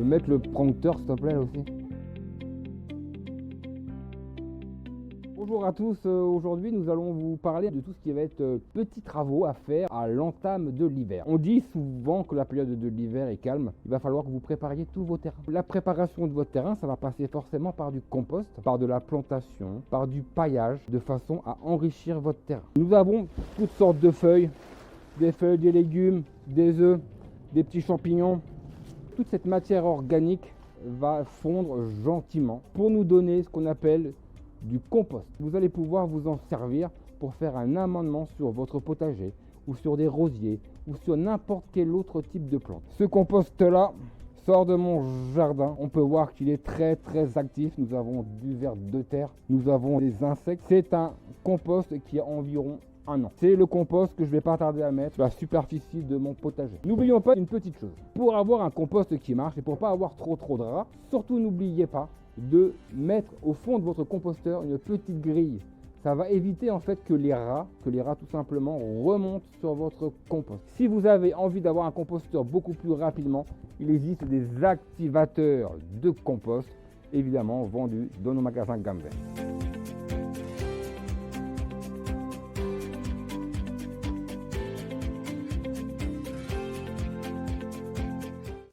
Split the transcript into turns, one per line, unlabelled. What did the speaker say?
peux mettre le prompteur s'il te plaît là aussi. Bonjour à tous, aujourd'hui nous allons vous parler de tout ce qui va être petits travaux à faire à l'entame de l'hiver. On dit souvent que la période de l'hiver est calme, il va falloir que vous prépariez tous vos terrains. La préparation de votre terrain, ça va passer forcément par du compost, par de la plantation, par du paillage, de façon à enrichir votre terrain. Nous avons toutes sortes de feuilles, des légumes, des œufs, des petits champignons. Toute cette matière organique va fondre gentiment pour nous donner ce qu'on appelle du compost. Vous allez pouvoir vous en servir pour faire un amendement sur votre potager ou sur des rosiers ou sur n'importe quel autre type de plante. Ce compost là sort de mon jardin. On peut voir qu'il est très actif. Nous avons du ver de terre, nous avons des insectes. C'est un compost qui a environ un an. C'est le compost que je vais pas tarder à mettre sur la superficie de mon potager. N'oublions pas une petite chose. Pour avoir un compost qui marche et pour pas avoir trop de rats, surtout n'oubliez pas de mettre au fond de votre composteur une petite grille. Ça va éviter en fait que les rats tout simplement remontent sur votre compost. Si vous avez envie d'avoir un composteur beaucoup plus rapidement, il existe des activateurs de compost, évidemment vendus dans nos magasins Gamvel.